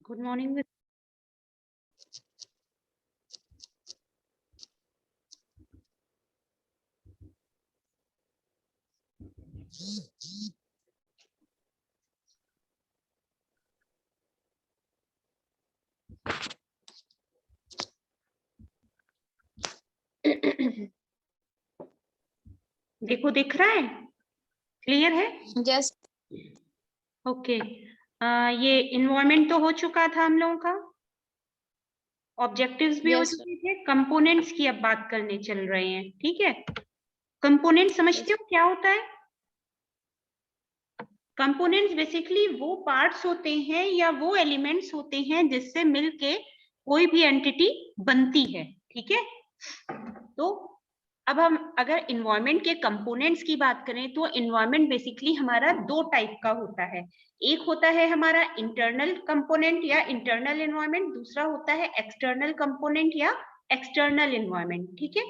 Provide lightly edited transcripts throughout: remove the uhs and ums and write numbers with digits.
Good morning. देखो, दिख रहा है? क्लियर है? यस। ओके। ये इन्वायरमेंट तो हो चुका था हम लोगों का, ऑब्जेक्टिव्स भी हो Yes, चुके थे, कंपोनेंट्स की अब बात करने चल रहे हैं। ठीक है, कंपोनेंट समझते हो क्या होता है? कंपोनेंट्स बेसिकली वो पार्ट्स होते हैं या वो एलिमेंट्स होते हैं जिससे मिलके कोई भी एंटिटी बनती है। ठीक है, तो अब हम अगर इन्वायरमेंट के कंपोनेंट्स की बात करें तो इन्वायरमेंट बेसिकली हमारा दो टाइप का होता है। एक होता है हमारा इंटरनल कंपोनेंट या इंटरनल इन्वायरमेंट, दूसरा होता है एक्सटर्नल कंपोनेंट या एक्सटर्नल इन्वायरमेंट। ठीक है,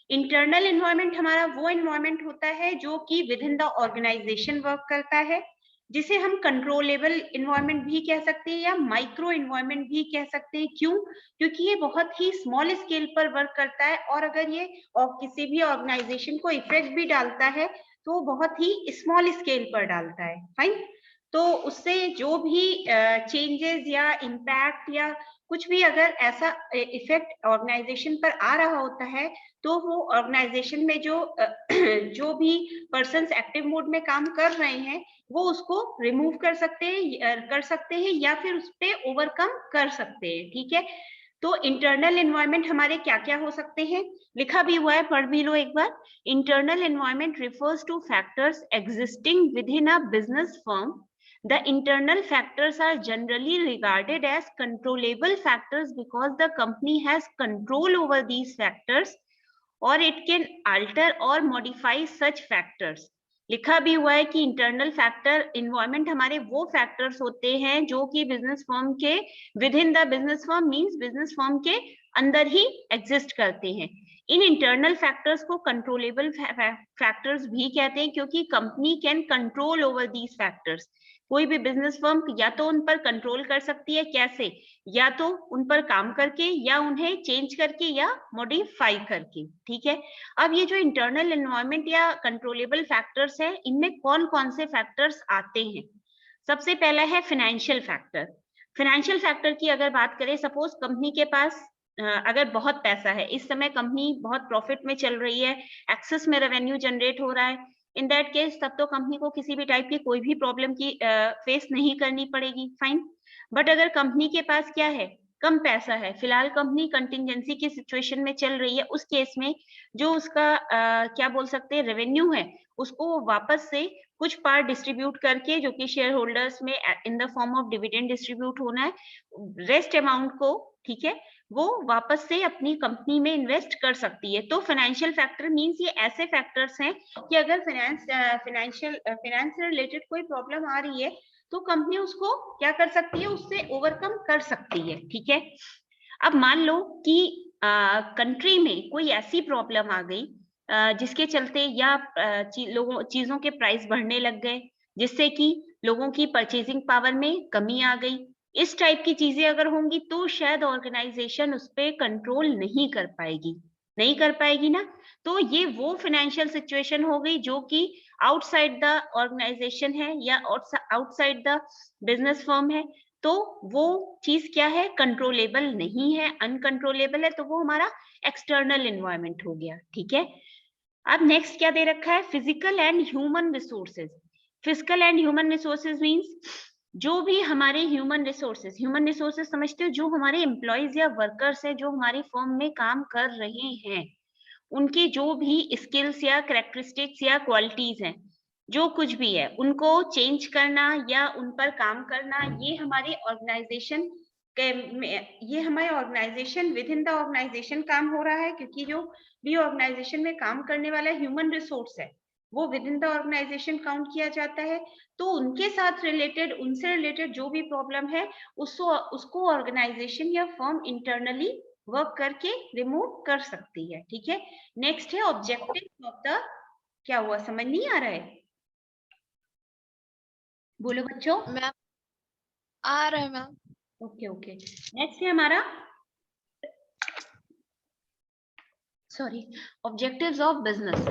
इंटरनल इन्वायरमेंट हमारा वो इन्वायरमेंट होता है जो कि within the organisation work करता है, जिसे हम कंट्रोलेबल इन्वायरमेंट भी कह सकते हैं या माइक्रो इन्वायरमेंट भी कह सकते हैं। क्यों? क्योंकि ये बहुत ही स्मॉल स्केल पर वर्क करता है और अगर ये किसी भी ऑर्गेनाइजेशन को इफेक्ट भी डालता है तो बहुत ही स्मॉल स्केल पर डालता है। फाइन, तो उससे जो भी चेंजेस या इम्पैक्ट या कुछ भी अगर ऐसा इफेक्ट ऑर्गेनाइजेशन पर आ रहा होता है तो वो ऑर्गेनाइजेशन में जो भी पर्सन्स एक्टिव मोड में काम कर रहे हैं वो उसको रिमूव कर सकते हैं या फिर उस पर ओवरकम कर सकते हैं। ठीक है, तो इंटरनल इन्वायरमेंट हमारे क्या क्या हो सकते हैं, लिखा भी हुआ है, पढ़ भी लो एक बार। Internal environment refers to factors existing within a business firm. The internal factors are generally regarded as controllable factors because the company has control over these factors or it can alter or modify such factors. लिखा भी हुआ है कि internal factor environment हमारे वो factors होते हैं जो कि बिजनेस फर्म के with in the business firm means business firm के अंदर ही एग्जिस्ट करते हैं। इन इंटरनल फैक्टर्स को कंट्रोलेबल फैक्टर्स भी कहते हैं क्योंकि company can control over these factors. कोई भी बिजनेस फर्म या तो उन पर कंट्रोल कर सकती है, कैसे? या तो उन पर काम करके या उन्हें चेंज करके या मॉडिफाई करके। ठीक है, अब ये जो इंटरनल एनवायरनमेंट या कंट्रोलेबल फैक्टर्स है, इनमें कौन कौन से फैक्टर्स आते हैं? सबसे पहला है फाइनेंशियल फैक्टर। फाइनेंशियल फैक्टर की अगर बात करें, सपोज कंपनी के पास अगर बहुत पैसा है, इस समय कंपनी बहुत प्रॉफिट में चल रही है, एक्सेस में रेवेन्यू जनरेट हो रहा है, इन दैट केस तब तो कंपनी को किसी भी टाइप की कोई भी प्रॉब्लम की फेस नहीं करनी पड़ेगी। फाइन, बट अगर कंपनी के पास क्या है, कम पैसा है, फिलहाल कंपनी कंटिंजेंसी की सिचुएशन में चल रही है, उस केस में जो उसका क्या बोल सकते हैं रेवेन्यू है, उसको वापस से कुछ पार्ट डिस्ट्रीब्यूट करके जो कि शेयर होल्डर्स में in the form of dividend distribute होना है, रेस्ट अमाउंट को, ठीक है, वो वापस से अपनी कंपनी में इन्वेस्ट कर सकती है। तो फाइनेंशियल फैक्टर मींस ये ऐसे फैक्टर्स हैं कि अगर फाइनेंस से रिलेटेड कोई प्रॉब्लम आ रही है तो कंपनी उसको क्या कर सकती है, उससे ओवरकम कर सकती है। ठीक है, अब मान लो कि कंट्री में कोई ऐसी प्रॉब्लम आ गई जिसके चलते या चीजों के प्राइस बढ़ने लग गए, जिससे कि लोगों की परचेजिंग पावर में कमी आ गई, इस टाइप की चीजें अगर होंगी तो शायद ऑर्गेनाइजेशन उस पर कंट्रोल नहीं कर पाएगी ना। तो ये वो फाइनेंशियल सिचुएशन हो गई जो कि आउटसाइड द ऑर्गेनाइजेशन है या आउटसाइड द बिजनेस फर्म है, तो वो चीज क्या है, कंट्रोलेबल नहीं है, अनकंट्रोलेबल है, तो वो हमारा एक्सटर्नल एनवायरनमेंट हो गया। ठीक है, अब नेक्स्ट क्या दे रखा है, physical and human resources. Physical and human resources means जो भी हमारे ह्यूमन रिसोर्सेज समझते हो, जो हमारे एम्प्लॉयज या वर्कर्स है जो हमारी फर्म में काम कर रहे हैं, उनकी जो भी स्किल्स या कैरेक्टरिस्टिक्स या क्वालिटीज हैं, जो कुछ भी है उनको चेंज करना या उन पर काम करना, ये हमारे organisation within the organisation काम हो रहा है, क्योंकि जो भी ऑर्गेनाइजेशन में काम करने वाला ह्यूमन रिसोर्स है वो within the organisation count किया जाता है। तो उनके साथ रिलेटेड, उनसे रिलेटेड जो भी प्रॉब्लम है उसको ऑर्गेनाइजेशन या फर्म इंटरनली वर्क करके रिमूव कर सकती है। ठीक है, नेक्स्ट है ऑब्जेक्टिव ऑफ द, क्या हुआ, समझ नहीं आ रहा है? बोलो बच्चों। मैम आ रहा है मैम। ओके ओके, नेक्स्ट है हमारा ऑब्जेक्टिव्स ऑफ बिजनेस।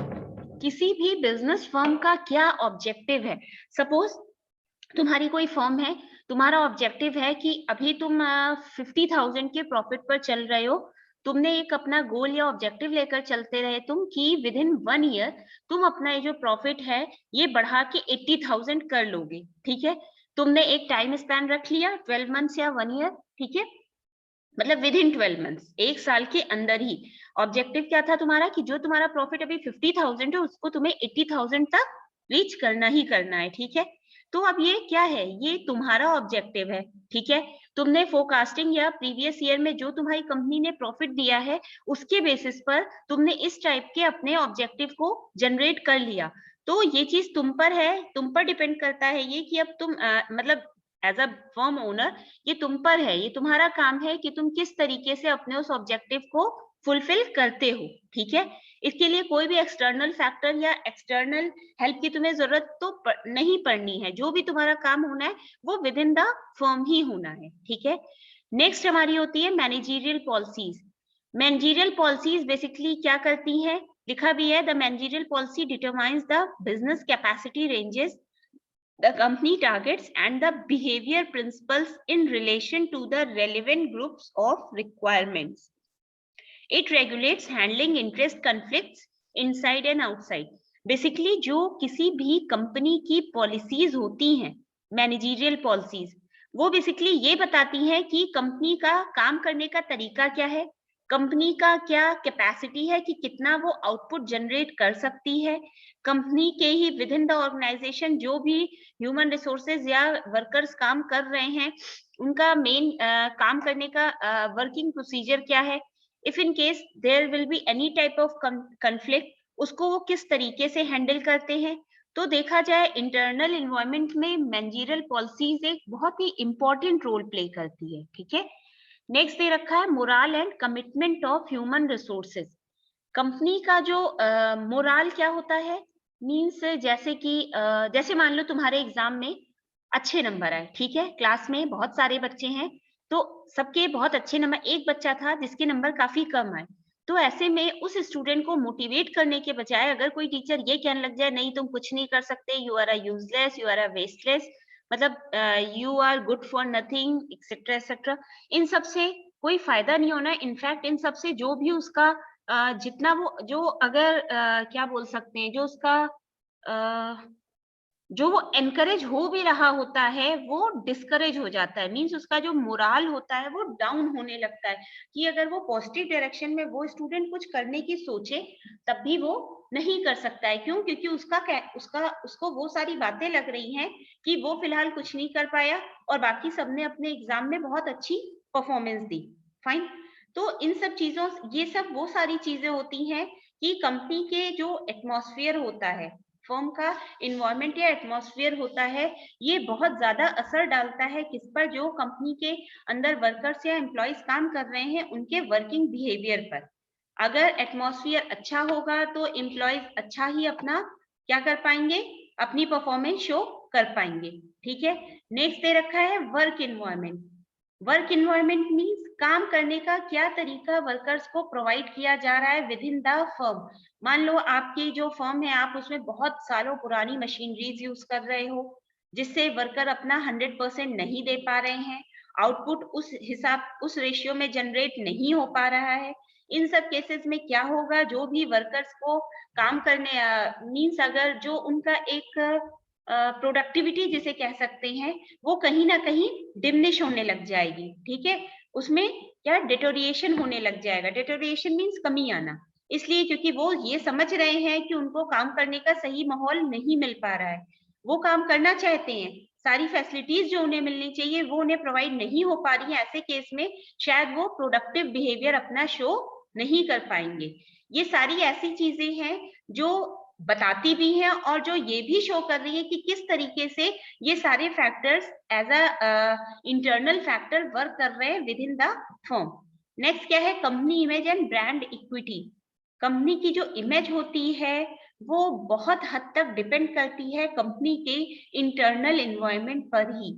किसी भी बिजनेस फर्म का क्या ऑब्जेक्टिव है? सपोज तुम्हारी कोई फर्म है, तुम्हारा ऑब्जेक्टिव है कि अभी तुम 50,000 के प्रॉफिट पर चल रहे हो, तुमने एक अपना गोल या ऑब्जेक्टिव लेकर चलते रहे तुम कि विद इन 1 ईयर तुम अपना ये जो प्रॉफिट है ये बढ़ा के 80,000 कर लोगे, ठीक है। तुमने एक टाइम स्पैन रख लिया 12 मंथ्स या 1 ईयर, ठीक है, मतलब विद इन 12 मंथ्स, एक साल के अंदर ही। ऑब्जेक्टिव क्या था तुम्हारा कि जो तुम्हारा प्रॉफिट अभी 50,000 है उसको तुम्हें 80,000 तक रीच करना ही करना है, ठीक है। तो अब ये क्या है, ये तुम्हारा ऑब्जेक्टिव है, ठीक है। तुमने फोरकास्टिंग या प्रीवियस ईयर में जो तुम्हारी कंपनी ने प्रॉफिट दिया है उसके बेसिस पर तुमने इस टाइप के अपने ऑब्जेक्टिव को जनरेट कर लिया। तो ये चीज तुम पर है, तुम पर डिपेंड करता है ये कि अब तुम मतलब एज अ फर्म ओनर ये तुम पर है, ये तुम्हारा काम है कि तुम किस तरीके से अपने उस ऑब्जेक्टिव को फुलफिल करते हो, ठीक है। इसके लिए कोई भी एक्सटर्नल फैक्टर या एक्सटर्नल हेल्प की तुम्हें जरूरत तो नहीं पड़नी है। जो भी तुम्हारा काम होना है वो विद इन द फर्म ही होना है, ठीक है। नेक्स्ट हमारी होती है managerial policies. Managerial policies basically क्या करती है, लिखा भी है, the managerial policy determines the business capacity ranges, the company targets and the behavior principles in relation to the relevant groups of requirements. It regulates handling interest conflicts inside and outside. Basically जो किसी भी company की policies होती हैं, managerial policies, वो basically ये बताती हैं कि कंपनी का काम करने का तरीका क्या है, कंपनी का क्या कैपेसिटी है कि कितना वो आउटपुट जनरेट कर सकती है, कंपनी के ही विद इन द ऑर्गेनाइजेशन जो भी ह्यूमन रिसोर्सेज या वर्कर्स काम कर रहे हैं उनका मेन काम करने का वर्किंग प्रोसीजर क्या है, if in case there will be any type of conflict उसको वो किस तरीके से हैंडल करते हैं। तो देखा जाए इंटरनल इन्वायरमेंट में मैनेजरियल पॉलिसीज एक बहुत ही इंपॉर्टेंट रोल प्ले करती है, ठीक है। नेक्स्ट दे रखा है moral and commitment of human resources. Company का जो मोरल क्या होता है, मीन्स जैसे कि जैसे मान लो तुम्हारे एग्जाम में अच्छे नंबर आए, ठीक है, क्लास में बहुत सारे बच्चे हैं तो सबके बहुत अच्छे नंबर, एक बच्चा था जिसके नंबर काफी कम आए, तो ऐसे में उस स्टूडेंट को मोटिवेट करने के बजाय अगर कोई टीचर ये कहने लग जाए नहीं तुम कुछ नहीं कर सकते, you are a useless, you are a wasteless, मतलब you are good for nothing etcetera etcetera, इन सब से कोई फायदा नहीं होना। इनफैक्ट इन सब से जो भी उसका जितना वो जो अगर क्या बोल सकते हैं जो उसका जो वो एनकरेज हो भी रहा होता है वो डिस्करेज हो जाता है, मीन्स उसका जो मोराल होता है वो डाउन होने लगता है कि अगर वो पॉजिटिव डायरेक्शन में वो स्टूडेंट कुछ करने की सोचे तब भी वो नहीं कर सकता है। क्यों? क्योंकि उसको वो सारी बातें लग रही हैं कि वो फिलहाल कुछ नहीं कर पाया और बाकी सबने अपने एग्जाम में बहुत अच्छी परफॉर्मेंस दी, फाइन। तो इन सब चीजों, ये सब वो सारी चीजें होती हैं कि कंपनी के जो एटमॉस्फेयर होता है, फर्म का इन्वायरमेंट या एटमॉस्फेयर होता है, ये बहुत ज्यादा असर डालता है किस पर, जो कंपनी के अंदर वर्कर्स या एम्प्लॉयज काम कर रहे हैं उनके वर्किंग बिहेवियर पर। अगर एटमॉस्फेयर अच्छा होगा तो एम्प्लॉयज अच्छा ही अपना क्या कर पाएंगे, अपनी परफॉर्मेंस शो कर पाएंगे, ठीक है। नेक्स्ट दे रखा है work environment. Work environment means काम करने का क्या तरीका वर्कर्स को प्रोवाइड किया जा रहा है विद इन द फर्म। मान लो आपकी जो फर्म है आप उसमें बहुत सालों पुरानी मशीनरीज यूज कर रहे हो जिससे वर्कर अपना 100% नहीं दे पा रहे हैं, आउटपुट उस हिसाब उस रेशियो में जनरेट नहीं हो पा रहा है। इन सब केसेस में क्या होगा, जो भी वर्कर्स को काम करने मीन्स अगर जो उनका एक प्रोडक्टिविटी जिसे कह सकते हैं वो कहीं ना कहीं डिमिनिश होने लग जाएगी, ठीक है। उसमें क्या डिटोरिएशन होने लग जाएगा, डिटोरिएशन मीन्स कमी आना, इसलिए क्योंकि वो ये समझ रहे हैं कि उनको काम करने का सही माहौल नहीं मिल पा रहा है। वो काम करना चाहते हैं, सारी फैसिलिटीज जो उन्हें मिलनी चाहिए वो उन्हें प्रोवाइड नहीं हो पा रही है, ऐसे केस में शायद वो प्रोडक्टिव बिहेवियर अपना शो नहीं कर पाएंगे। ये सारी ऐसी चीजें हैं जो बताती भी हैं और जो ये भी शो कर रही है कि किस तरीके से ये सारे factors as a internal factor work कर रहे हैं within the firm. Next क्या है, company image and brand equity. Company की जो इमेज होती है वो बहुत हद तक डिपेंड करती है कंपनी के इंटरनल इन्वायरमेंट पर ही।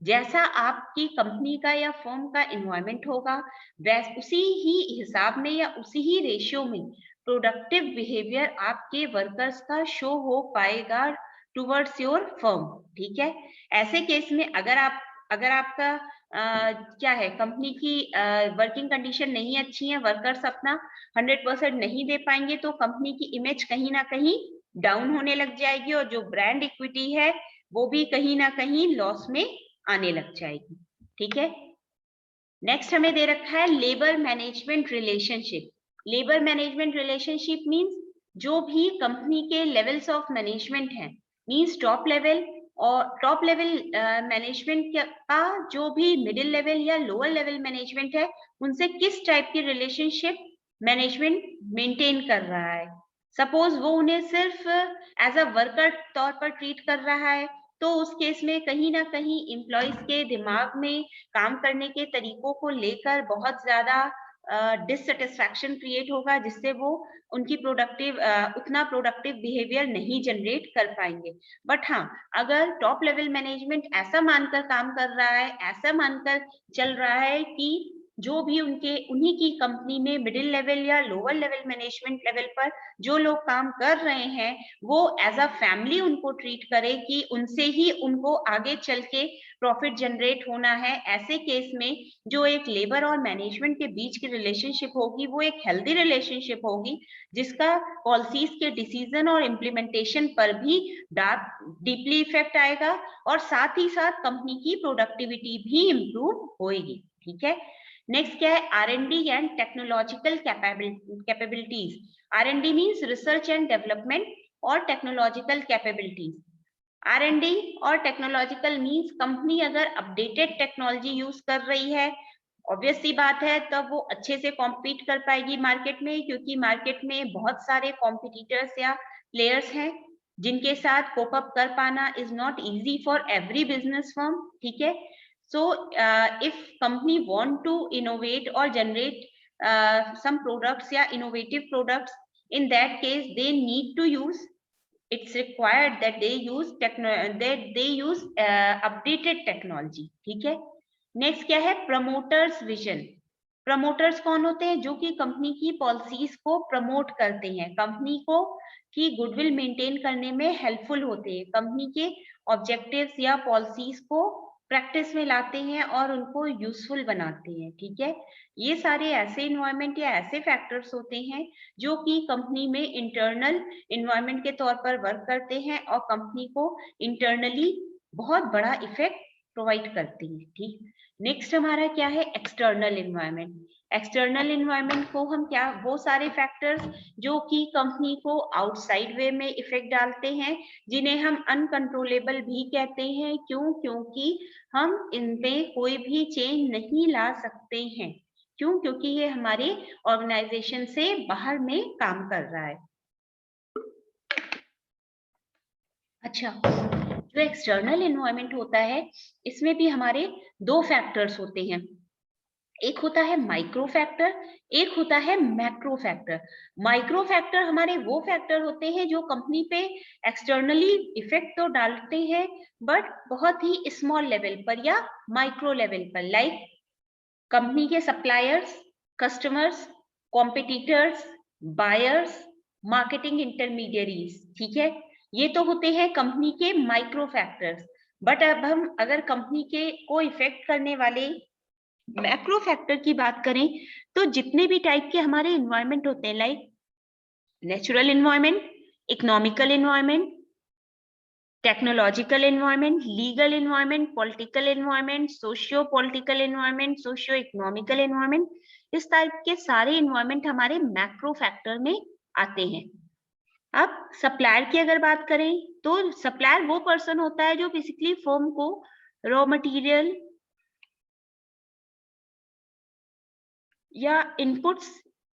जैसा आपकी कंपनी का या फर्म का एनवायरमेंट होगा, वैसे उसी ही हिसाब में या उसी ही रेशियो में प्रोडक्टिव बिहेवियर आपके वर्कर्स का शो हो पाएगा टुवर्ड्स योर फर्म। ठीक है, ऐसे केस में अगर आपका क्या है, कंपनी की वर्किंग कंडीशन नहीं अच्छी है, वर्कर्स अपना 100% नहीं दे पाएंगे, तो कंपनी की इमेज कहीं ना कहीं डाउन होने लग जाएगी और जो ब्रांड इक्विटी है वो भी कहीं ना कहीं लॉस में आने लग जाएगी। ठीक है, नेक्स्ट हमें दे रखा है labour management relationship. Labour management relationship means जो भी कंपनी के लेवल्स ऑफ मैनेजमेंट है, मींस टॉप लेवल और टॉप लेवल मैनेजमेंट का जो भी मिडिल लेवल या लोअर लेवल मैनेजमेंट है, उनसे किस टाइप की रिलेशनशिप मैनेजमेंट मेंटेन कर रहा है। सपोज वो उन्हें सिर्फ एज अ वर्कर तौर पर ट्रीट कर रहा है, तो उस केस में कहीं ना कहीं एम्प्लॉइज के दिमाग में काम करने के तरीकों को लेकर बहुत ज्यादा डिससेटिस्फैक्शन क्रिएट होगा, जिससे वो उनकी उतना प्रोडक्टिव बिहेवियर नहीं जनरेट कर पाएंगे। बट हाँ, अगर टॉप लेवल मैनेजमेंट ऐसा मानकर काम कर रहा है, ऐसा मानकर चल रहा है कि जो भी उन्हीं की कंपनी में मिडिल लेवल या लोअर लेवल मैनेजमेंट लेवल पर जो लोग काम कर रहे हैं, वो एज अ फैमिली उनको ट्रीट करे कि उनसे ही उनको आगे चल के प्रॉफिट जनरेट होना है, ऐसे केस में जो एक लेबर और मैनेजमेंट के बीच की रिलेशनशिप होगी वो एक हेल्दी रिलेशनशिप होगी, जिसका पॉलिसीज के डिसीजन और इम्प्लीमेंटेशन पर भी डीपली इफेक्ट आएगा और साथ ही साथ कंपनी की प्रोडक्टिविटी भी इंप्रूव होगी। ठीक है, नेक्स्ट क्या है, R&D and technological capabilities. R&D means research and development और टेक्नोलॉजिकल कैपेबिलिटीज। R&D और टेक्नोलॉजिकल मीन्स कंपनी अगर अपडेटेड टेक्नोलॉजी यूज कर रही है, ऑब्वियस सी बात है, तब वो अच्छे से कॉम्पीट कर पाएगी मार्केट में, क्योंकि मार्केट में बहुत सारे कॉम्पिटिटर्स या प्लेयर्स हैं जिनके साथ कोप अप कर पाना is not easy for every business firm. ठीक है, so if company want to innovate or generate some products या innovative products, in that case they need to use, it's required that they use updated technology। ठीक है, next क्या है, promoters vision. Promoters कौन होते हैं, जो कि कंपनी की पॉलिसीज को प्रमोट करते हैं, कंपनी को की गुडविल मेंटेन करने में हेल्पफुल होते हैं, कंपनी के ऑब्जेक्टिव्स या पॉलिसीज को प्रैक्टिस में लाते हैं और उनको यूजफुल बनाते हैं। ठीक है, ये सारे ऐसे इन्वायरमेंट या ऐसे फैक्टर्स होते हैं जो कि कंपनी में इंटरनल इन्वायरमेंट के तौर पर वर्क करते हैं और कंपनी को इंटरनली बहुत बड़ा इफेक्ट प्रोवाइड करती है। ठीक, नेक्स्ट हमारा क्या है, एक्सटर्नल इन्वायरमेंट। एक्सटर्नल इन्वायरमेंट को हम क्या, वो सारे फैक्टर्स जो कि कंपनी को आउटसाइड वे में इफेक्ट डालते हैं, जिन्हें हम अनकंट्रोलेबल भी कहते हैं। क्यों? क्योंकि हम इनपे कोई भी चेंज नहीं ला सकते हैं। क्यों? क्योंकि ये हमारे ऑर्गेनाइजेशन से बाहर में काम कर रहा है। अच्छा, जो एक्सटर्नल इन्वायरमेंट होता है, इसमें भी हमारे दो फैक्टर्स होते हैं, एक होता है माइक्रो फैक्टर, एक होता है मैक्रो फैक्टर। माइक्रो फैक्टर हमारे वो फैक्टर होते हैं जो कंपनी पे एक्सटर्नली इफेक्ट तो डालते हैं, बट बहुत ही स्मॉल लेवल पर या माइक्रो लेवल पर, लाइक कंपनी के suppliers, customers, competitors, buyers, marketing intermediaries. ठीक है, ये तो होते हैं कंपनी के माइक्रो फैक्टर्स। बट अब हम अगर कंपनी के को इफेक्ट करने वाले मैक्रो फैक्टर की बात करें, तो जितने भी टाइप के हमारे इन्वायरमेंट होते हैं, like natural environment, economical environment, technological environment, legal environment, political environment, socio political environment, socio economical environment, इस टाइप के सारे इन्वायरमेंट हमारे मैक्रो फैक्टर में आते हैं। अब सप्लायर की अगर बात करें, तो सप्लायर वो पर्सन होता है जो बेसिकली फर्म को रॉ मटेरियल या इनपुट्स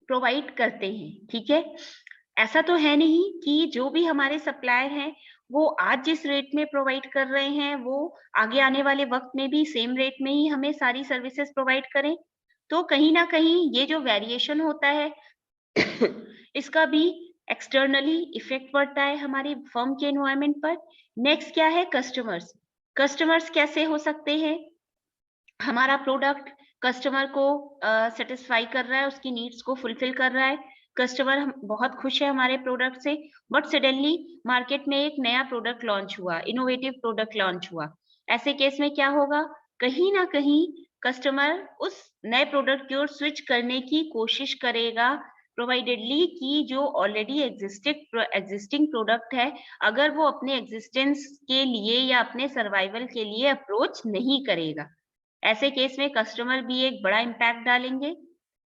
प्रोवाइड करते हैं। ठीक है, ऐसा तो है नहीं कि जो भी हमारे सप्लायर हैं वो आज जिस रेट में प्रोवाइड कर रहे हैं वो आगे आने वाले वक्त में भी सेम रेट में ही हमें सारी सर्विसेज प्रोवाइड करें। तो कहीं ना कहीं ये जो वेरिएशन होता है इसका भी एक्सटर्नली इफेक्ट पड़ता है हमारी फर्म के एनवायरनमेंट पर। नेक्स्ट क्या है, कस्टमर्स। कस्टमर्स कैसे हो सकते हैं? हमारा प्रोडक्ट कस्टमर को सेटिस्फाई कर रहा है, उसकी नीड्स को फुलफिल कर रहा है, कस्टमर बहुत खुश है हमारे प्रोडक्ट से, बट सडनली मार्केट में एक नया प्रोडक्ट लॉन्च हुआ, इनोवेटिव प्रोडक्ट लॉन्च हुआ। ऐसे केस में क्या होगा? कहीं ना कहीं कस्टमर उस नए प्रोडक्ट की ओर स्विच करने की कोशिश करेगा, प्रोवाइडेडली कि जो ऑलरेडी एग्जिस्टिंग प्रोडक्ट है, अगर वो अपने एग्जिस्टेंस के लिए या अपने सर्वाइवल के लिए अप्रोच नहीं करेगा। ऐसे केस में कस्टमर भी एक बड़ा इम्पैक्ट डालेंगे।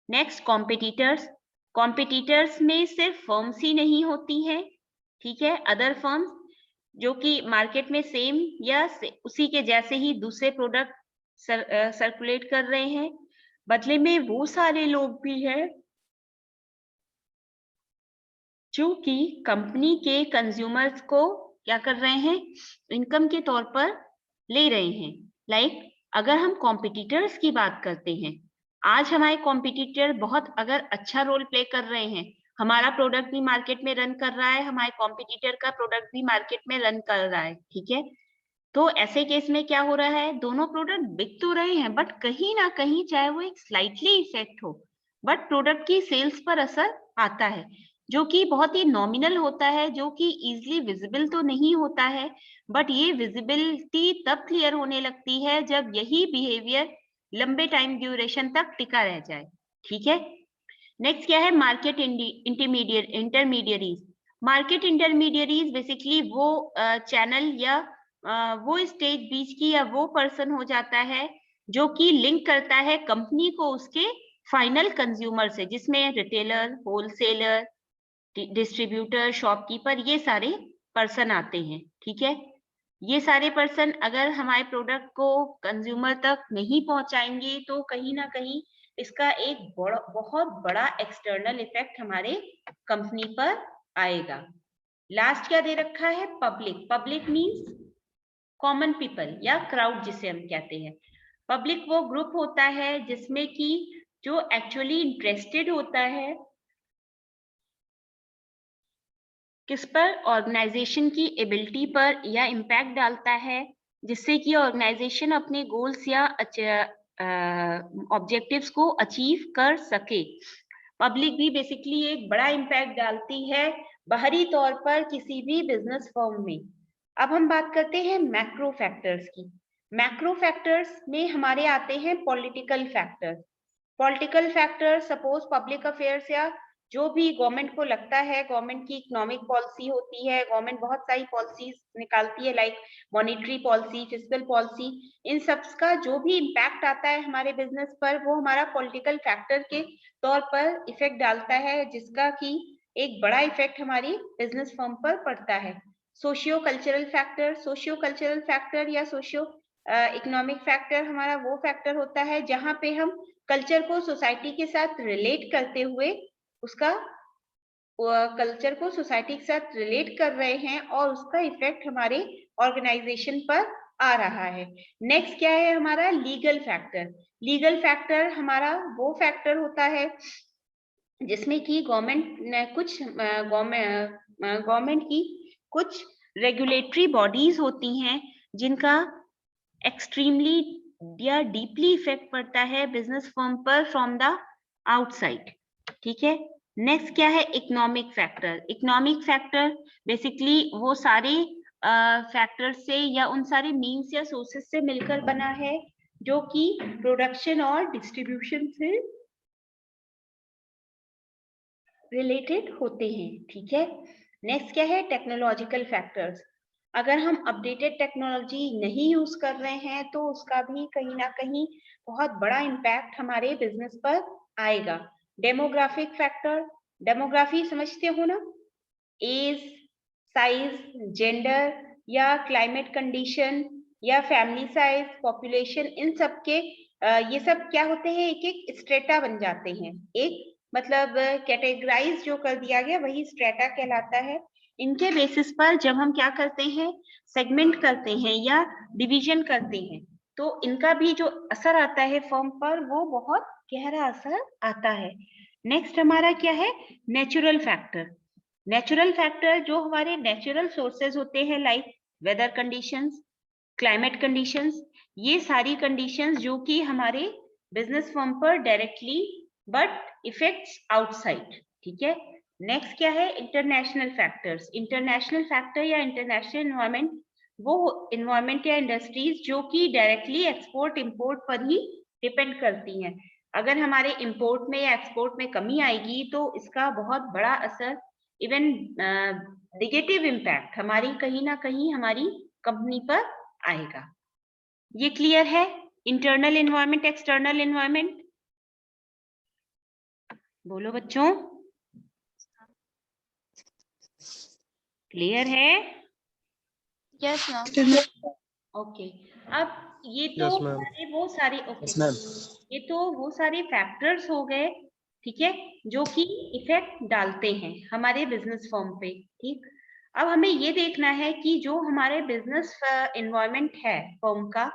Next, competitors. कॉम्पिटिटर्स में सिर्फ फर्म्स ही नहीं होती हैं, ठीक है, अदर फर्म्स जो कि मार्केट में सेम या उसी के जैसे ही दूसरे प्रोडक्ट सर्कुलेट कर रहे हैं। बदले में वो सारे लोग भी हैं जो कि कंपनी के कंज्यूमर्स को क्या कर रहे हैं? इनकम के तौर पर ले रहे हैं। लाइक अगर हम कॉम्पिटिटर्स की बात करते हैं, आज हमारे कॉम्पिटिटर बहुत अगर अच्छा रोल प्ले कर रहे हैं, हमारा प्रोडक्ट भी मार्केट में रन कर रहा है, हमारे कॉम्पिटिटर का प्रोडक्ट भी मार्केट में रन कर रहा है, ठीक है, तो ऐसे केस में क्या हो रहा है? दोनों प्रोडक्ट बिक तो रहे हैं, बट कहीं ना कहीं चाहे वो एक स्लाइटली इफेक्ट हो, बट प्रोडक्ट की सेल्स पर असर आता है, जो कि बहुत ही नॉमिनल होता है, जो कि इजिली विजिबल तो नहीं होता है, बट ये विजिबिलिटी तब क्लियर होने लगती है जब यही बिहेवियर लंबे टाइम ड्यूरेशन तक टिका रह जाए, ठीक है। नेक्स्ट क्या है? Market intermediaries. Market intermediaries basically वो चैनल या वो स्टेज बीच की या वो पर्सन हो जाता है जो कि लिंक करता है कंपनी को उसके फाइनल कंज्यूमर से, जिसमें रिटेलर, होलसेलर, डिस्ट्रीब्यूटर, शॉपकीपर, ये सारे पर्सन आते हैं, ठीक है। ये सारे पर्सन अगर हमारे प्रोडक्ट को कंज्यूमर तक नहीं पहुंचाएंगे तो कहीं ना कहीं इसका एक बहुत बड़ा एक्सटर्नल इफेक्ट हमारे कंपनी पर आएगा। लास्ट क्या दे रखा है? Public. Public means common people या क्राउड जिसे हम कहते हैं। पब्लिक वो ग्रुप होता है जिसमें कि जो एक्चुअली इंटरेस्टेड होता है किस पर? ऑर्गेनाइजेशन की एबिलिटी पर या इम्पैक्ट डालता है, जिससे कि ऑर्गेनाइजेशन अपने गोल्स या ऑब्जेक्टिव्स को अचीव कर सके। पब्लिक भी बेसिकली एक बड़ा इम्पैक्ट डालती है बाहरी तौर पर किसी भी बिजनेस फर्म में। अब हम बात करते हैं मैक्रो फैक्टर्स की। मैक्रो फैक्टर्स में हमारे आते हैं political factors. Political factor suppose public affairs या जो भी गवर्नमेंट को लगता है, गवर्नमेंट की इकोनॉमिक पॉलिसी होती है, गवर्नमेंट बहुत सारी पॉलिसीज निकालती है like monetary policy, fiscal policy, इन सब का जो भी इम्पैक्ट आता है हमारे बिजनेस पर वो हमारा पॉलिटिकल फैक्टर के तौर पर इफेक्ट डालता है, जिसका कि एक बड़ा इफेक्ट हमारी बिजनेस फर्म पर पड़ता है। Socio cultural factor. Socio cultural factor या सोशियो इकोनॉमिक फैक्टर हमारा वो फैक्टर होता है जहां पे हम कल्चर को सोसाइटी के साथ रिलेट करते हुए उसका कल्चर को सोसाइटी के साथ रिलेट कर रहे हैं और उसका इफेक्ट हमारे ऑर्गेनाइजेशन पर आ रहा है। नेक्स्ट क्या है हमारा? Legal factor. लीगल फैक्टर हमारा वो फैक्टर होता है जिसमें कि गवर्नमेंट की कुछ रेगुलेटरी बॉडीज होती हैं जिनका एक्सट्रीमली या डीपली इफेक्ट पड़ता है बिजनेस फर्म पर फ्रॉम द आउटसाइड, ठीक है। नेक्स्ट क्या है? Economic factor. Economic factor basically वो सारे फैक्टर से या उन सारे मीन्स या सोर्सेस से मिलकर बना है जो कि प्रोडक्शन और डिस्ट्रीब्यूशन से रिलेटेड होते हैं, ठीक है। नेक्स्ट क्या है? Technological factors. अगर हम अपडेटेड टेक्नोलॉजी नहीं यूज कर रहे हैं तो उसका भी कहीं ना कहीं बहुत बड़ा इम्पैक्ट हमारे बिजनेस पर आएगा। Demographic factor. डेमोग्राफी समझते हो ना? एज, साइज, जेंडर या क्लाइमेट कंडीशन या फैमिली साइज, पॉपुलेशन, इन सब के ये सब क्या होते हैं? एक एक स्ट्रेटा बन जाते हैं। एक मतलब कैटेगराइज जो कर दिया गया वही स्ट्रेटा कहलाता है। इनके बेसिस पर जब हम क्या करते हैं? सेगमेंट करते हैं या डिवीजन करते हैं तो इनका भी जो असर आता है फर्म पर वो बहुत गहरा असर आता है। नेक्स्ट हमारा क्या है? Natural factor. नेचुरल फैक्टर जो हमारे नेचुरल सोर्सेज होते हैं like weather conditions, climate conditions, ये सारी कंडीशंस जो कि हमारे बिजनेस फर्म पर डायरेक्टली बट इफेक्ट्स आउटसाइड, ठीक है। नेक्स्ट क्या है, इंटरनेशनल फैक्टर्स। इंटरनेशनल फैक्टर या इंटरनेशनल एनवायरमेंट, वो एनवायरमेंट या इंडस्ट्रीज जो कि डायरेक्टली एक्सपोर्ट इंपोर्ट पर ही डिपेंड करती हैं। अगर हमारे इंपोर्ट में या एक्सपोर्ट में कमी आएगी तो इसका बहुत बड़ा असर, इवन नेगेटिव इम्पैक्ट हमारी कहीं ना कहीं हमारी कंपनी पर आएगा। ये क्लियर है, इंटरनल एनवायरमेंट एक्सटर्नल एनवायरमेंट? बोलो बच्चों, क्लियर है? Yes ma'am. ओके, अब ये तो yes, वो सारे ये तो वो सारे फैक्टर्स हो गए, ठीक है, जो कि इफेक्ट डालते हैं हमारे बिजनेस फर्म पे, ठीक। अब हमें ये देखना है कि जो हमारे बिजनेस एनवायरनमेंट है फर्म का,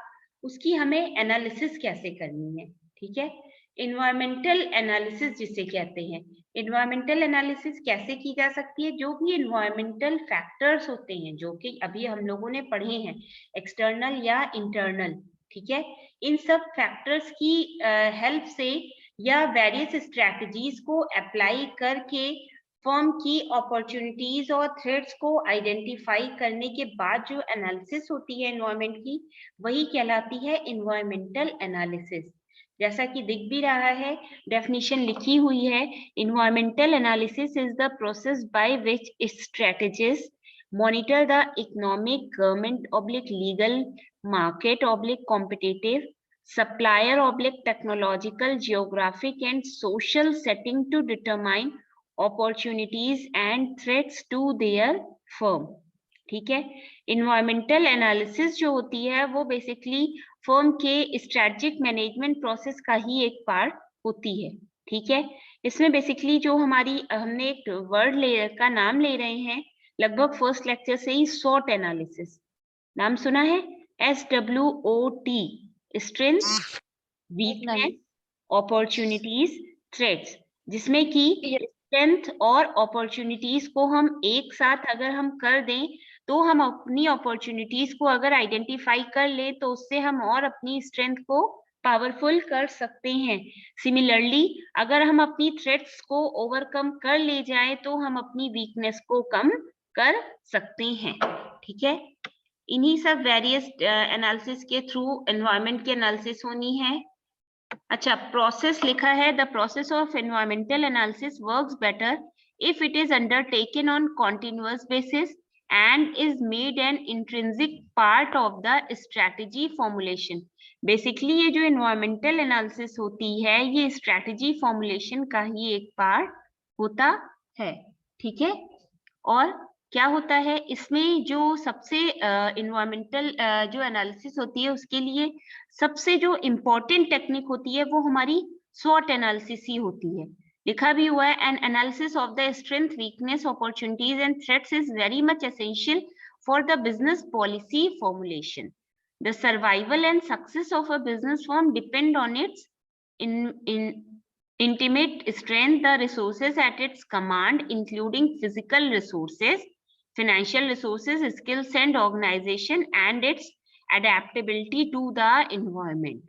उसकी हमें एनालिसिस कैसे करनी है, ठीक है। एनवायरमेंटल एनालिसिस जिसे कहते हैं, एनवायरमेंटल एनालिसिस कैसे की जा सकती है? जो भी एनवायरमेंटल फैक्टर्स होते हैं जो कि अभी हम लोगों ने पढ़े हैं, एक्सटर्नल या इंटरनल, ठीक है, इन सब फैक्टर्स की हेल्प से या वेरियस स्ट्रैटेजीज को अप्लाई करके फर्म की अपॉर्चुनिटीज और थ्रेट्स को आइडेंटिफाई करने के बाद जो एनालिसिस होती है एनवायरमेंट की, वही कहलाती है एनवायरमेंटल एनालिसिस। जैसा कि दिख भी रहा है, डेफिनेशन लिखी हुई है, environmental analysis is the process by which strategist monitor the economic, government oblique legal, market oblique competitive, supplier oblique technological, geographic and social setting to determine opportunities and threats to their firm, ठीक है। Environmental analysis जो होती है वो basically firm के strategic management process का ही एक part होती है, ठीक है। इसमें बेसिकली जो हमारी हमने एक वर्ड का नाम ले रहे हैं लगभग फर्स्ट लेक्चर से ही, SWOT एनालिसिस नाम सुना है, SWOT, strength, weakness, opportunities, threats, जिसमें कि स्ट्रेंथ और अपॉर्चुनिटीज को हम एक साथ अगर हम कर दें तो हम अपनी अपॉर्चुनिटीज को अगर आइडेंटिफाई कर ले तो उससे हम और अपनी स्ट्रेंथ को पावरफुल कर सकते हैं। सिमिलरली अगर हम अपनी थ्रेट्स को ओवरकम कर ले जाए तो हम अपनी वीकनेस को कम कर सकते हैं, ठीक है। इन्हीं सब वेरियस एनालिसिस के थ्रू एनवायरनमेंट की एनालिसिस होनी है। अच्छा, प्रोसेस लिखा है, the process of environmental analysis works better if it is undertaken on continuous basis and is made an intrinsic part of the strategy formulation। Basically ये जो environmental analysis होती है ये strategy formulation का ही एक part होता है, ठीक है। और क्या होता है इसमें, जो सबसे environmental जो analysis होती है उसके लिए सबसे जो important टेक्निक होती है वो हमारी SWOT एनालिसिस ही होती है। लिखा भी हुआ है, N analysis of the strength, weakness, opportunities and threats is very much essential for the business policy formulation. The survival and success of a business firm depend on it's intimate strength, the resources at its command, including physical resources, financial resources, skills and organization, and its adaptability to the environment।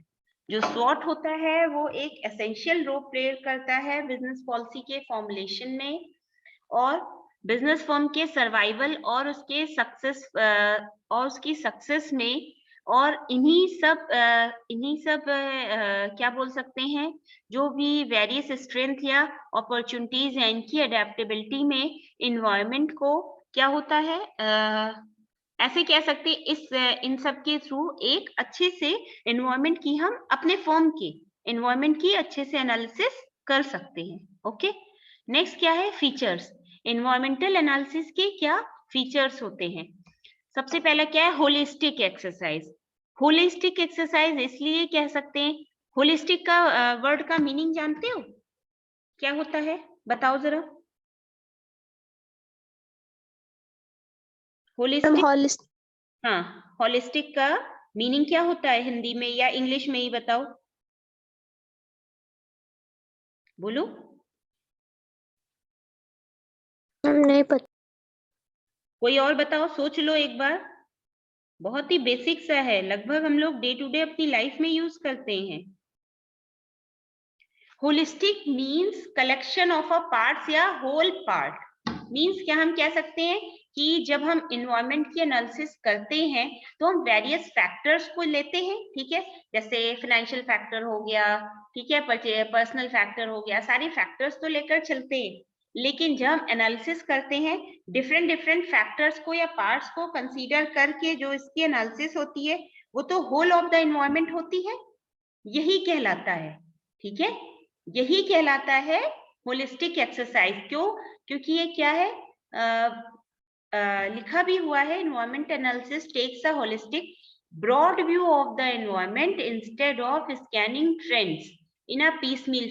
जो SWOT होता है वो एक essential role play करता है business policy के formulation में और बिजनेस फर्म के सर्वाइवल और उसके सक्सेस में, और इन्हीं सब क्या बोल सकते हैं, जो भी वेरियस स्ट्रेंथ या अपॉर्चुनिटीज हैं इनकी अडेप्टेबिलिटी में इन्वायरमेंट को क्या होता है, ऐसे कह सकते हैं इन सब के थ्रू एक अच्छे से एनवायरनमेंट की हम अपने फर्म के एनवायरनमेंट की अच्छे से एनालिसिस कर सकते हैं। ओके, नेक्स्ट क्या है, फीचर्स। एनवायरमेंटल एनालिसिस के क्या फीचर्स होते हैं? सबसे पहला क्या है, होलिस्टिक एक्सरसाइज। होलिस्टिक एक्सरसाइज इसलिए कह सकते हैं, होलिस्टिक का वर्ड का मीनिंग जानते हो क्या होता है, बताओ जरा। होलिस्टिक, हाँ, होलिस्टिक का मीनिंग क्या होता है हिंदी में या इंग्लिश में ही बताओ, बोलो। नहीं पता। कोई और बताओ, सोच लो एक बार, बहुत ही बेसिक सा है, लगभग हम लोग डे टू डे अपनी लाइफ में यूज करते हैं। Holistic means collection of a parts या होल पार्ट। मीन्स क्या हम कह सकते हैं कि जब हम इन्वायरमेंट की एनालिसिस करते हैं तो हम वेरियस फैक्टर्स को लेते हैं, ठीक है, जैसे फाइनेंशियल फैक्टर हो गया, ठीक है, पर्सनल फैक्टर हो गया, सारे फैक्टर्स तो लेकर चलते हैं, लेकिन जब हम एनालिसिस करते हैं डिफरेंट डिफरेंट फैक्टर्स को या पार्ट्स को कंसीडर करके जो इसकी एनालिसिस होती है वो तो होल ऑफ द एनवायरनमेंट होती है, यही कहलाता है, ठीक है, यही कहलाता है होलिस्टिक एक्सरसाइज। क्यों? क्योंकि ये क्या है, लिखा भी हुआ है, environment analysis takes a holistic broad view of the environment instead of scanning trends in a piecemeal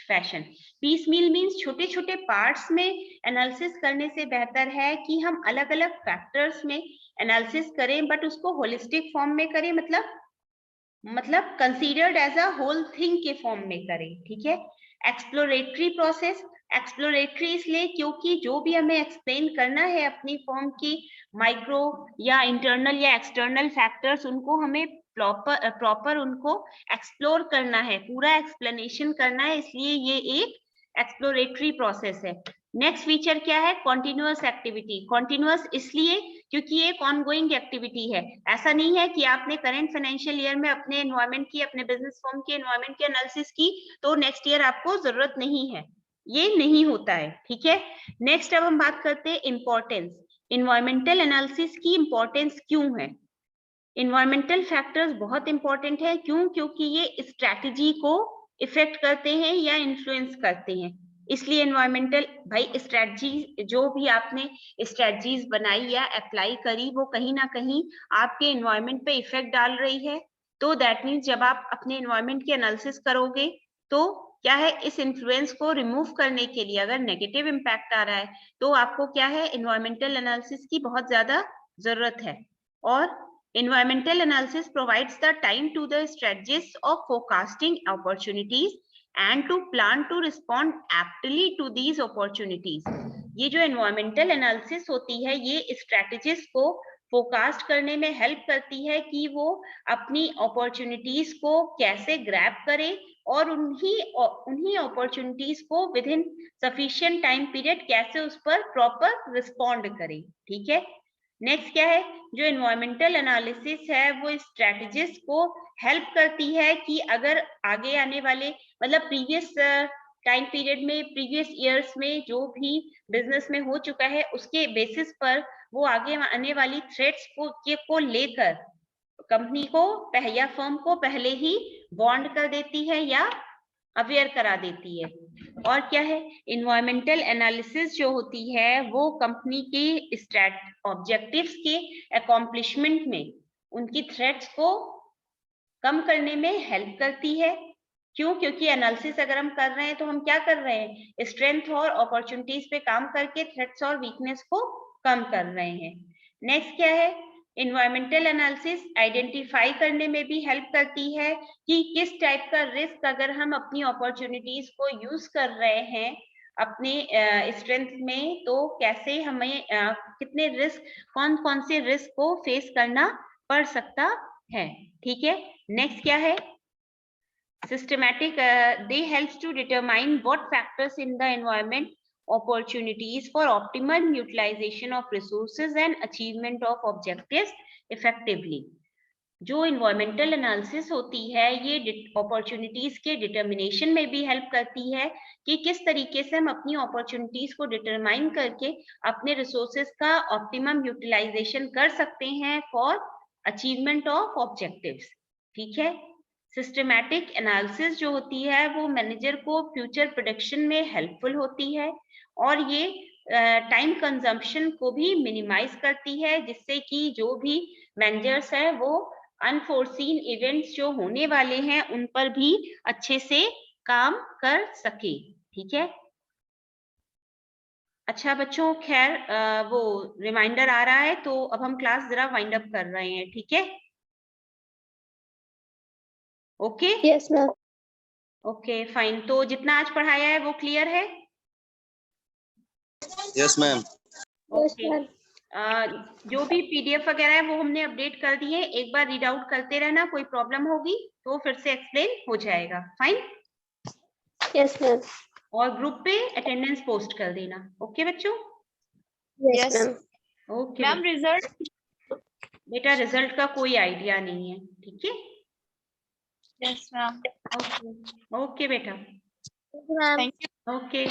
fashion. Piecemeal means छोटे छोटे पार्ट्स में एनालिसिस करने से बेहतर है कि हम अलग अलग फैक्टर्स में एनालिसिस करें, बट उसको होलिस्टिक फॉर्म में करें, मतलब considered as a whole thing के फॉर्म में करें, ठीक है। एक्सप्लोरेटरी प्रोसेस, एक्सप्लोरेटरी इसलिए क्योंकि जो भी हमें एक्सप्लेन करना है अपनी फॉर्म की माइक्रो या इंटरनल या एक्सटर्नल फैक्टर्स, उनको हमें प्रॉपर उनको एक्सप्लोर करना है, पूरा एक्सप्लेनेशन करना है, इसलिए ये एक एक्सप्लोरेटरी प्रोसेस है। नेक्स्ट फीचर क्या है, कॉन्टिन्यूअस एक्टिविटी। कॉन्टिन्यूअस इसलिए क्योंकि ये एक ऑनगोइंग एक्टिविटी है, ऐसा नहीं है कि आपने करंट फाइनेंशियल ईयर में अपने एनवायरनमेंट की, अपने बिजनेस फॉर्म की एनवायरनमेंट की एनालिसिस की तो नेक्स्ट ईयर आपको जरूरत नहीं है, ये नहीं होता है, ठीक है। नेक्स्ट अब हम बात करते हैं इंपॉर्टेंस। इन्वायरमेंटल एनालिसिस की इंपॉर्टेंस क्यों है? इन्वायरमेंटल फैक्टर्स बहुत इंपॉर्टेंट है, क्यों? क्योंकि ये स्ट्रैटेजी को इफेक्ट करते हैं या इन्फ्लुएंस करते हैं, इसलिए एनवायरमेंटल, भाई स्ट्रैटेजी जो भी आपने स्ट्रैटेजीज बनाई या अप्लाई करी वो कहीं ना कहीं आपके एनवायरनमेंट पे इफेक्ट डाल रही है, तो दैट मीन्स जब आप अपने एनवायरनमेंट की एनालिसिस करोगे तो क्या है, इस इन्फ्लुएंस को रिमूव करने के लिए अगर नेगेटिव इम्पैक्ट आ रहा है तो आपको क्या है, एनवायरमेंटल एनालिसिस की बहुत ज्यादा जरूरत है। और environmental analysis provides the time to the strategists of forecasting opportunities and to plan to respond aptly to these opportunities। ये जो environmental analysis होती है ये strategists को फोरकास्ट करने में हेल्प करती है कि वो अपनी अपॉर्चुनिटीज को कैसे ग्रैब करें और उन्हीं अपॉर्चुनिटीज को with in sufficient time period कैसे उस पर प्रॉपर रिस्पॉन्ड करें, ठीक है। नेक्स्ट क्या है, जो एनवायरमेंटल एनालिसिस है वो स्ट्रेटेजिस्ट को हेल्प करती है कि अगर आगे आने वाले, मतलब प्रीवियस टाइम पीरियड में, प्रीवियस ईयर्स में जो भी बिजनेस में हो चुका है उसके बेसिस पर वो आगे आने वाली थ्रेट्स को लेकर कंपनी को या फर्म को पहले ही वार्न कर देती है या अवेयर करा देती है। और क्या है, इन्वायरमेंटल एनालिसिस जो होती है वो कंपनी के ऑब्जेक्टिव्स के अकॉम्प्लिशमेंट में उनकी थ्रेट्स को कम करने में हेल्प करती है। क्यों? क्योंकि एनालिसिस अगर हम कर रहे हैं तो हम क्या कर रहे हैं, स्ट्रेंथ और अपॉर्चुनिटीज पे काम करके थ्रेट्स और वीकनेस को कम कर रहे हैं। नेक्स्ट क्या है, इन्वायरमेंटल एनालिसिस आइडेंटिफाई करने में भी हेल्प करती है कि किस टाइप का रिस्क अगर हम अपनी अपॉर्चुनिटीज को यूज कर रहे हैं अपने स्ट्रेंथ में, तो कैसे हमें कितने रिस्क, कौन कौन से रिस्क को फेस करना पड़ सकता है, ठीक है। नेक्स्ट क्या है, systematic, they helps to determine what factors in the environment opportunities for optimum utilization of resources and achievement of objectives effectively। जो environmental analysis होती है ये opportunities के determination में भी help करती है कि किस तरीके से हम अपनी opportunities को determine करके अपने resources का optimum utilization कर सकते हैं for achievement of objectives, ठीक है। सिस्टमैटिक एनालिसिस जो होती है वो मैनेजर को फ्यूचर प्रोडक्शन में हेल्पफुल होती है और ये टाइम कंजम्पशन को भी मिनिमाइज करती है, जिससे कि जो भी मैनेजर्स है वो अनफोर्सीन इवेंट्स जो होने वाले हैं उन पर भी अच्छे से काम कर सके, ठीक है। अच्छा बच्चों, खैर वो रिमाइंडर आ रहा है तो अब हम क्लास जरा वाइंड अप कर रहे हैं, ठीक है। Okay yes ma'am. Okay fine, तो जितना आज पढ़ाया है वो क्लियर है? Yes ma'am. ओके जो भी पीडीएफ वगैरह है वो हमने अपडेट कर दी है, एक बार रीड आउट करते रहना, कोई प्रॉब्लम होगी तो फिर से एक्सप्लेन हो जाएगा। फाइन? Yes ma'am. और ग्रुप पे अटेंडेंस पोस्ट कर देना। ओके बच्चों? Yes ma'am. Okay ma'am result? बेटा रिजल्ट का कोई आइडिया नहीं है, ठीक है? Yes ma'am. ओके बेटा, मैम। Thank you. ओके।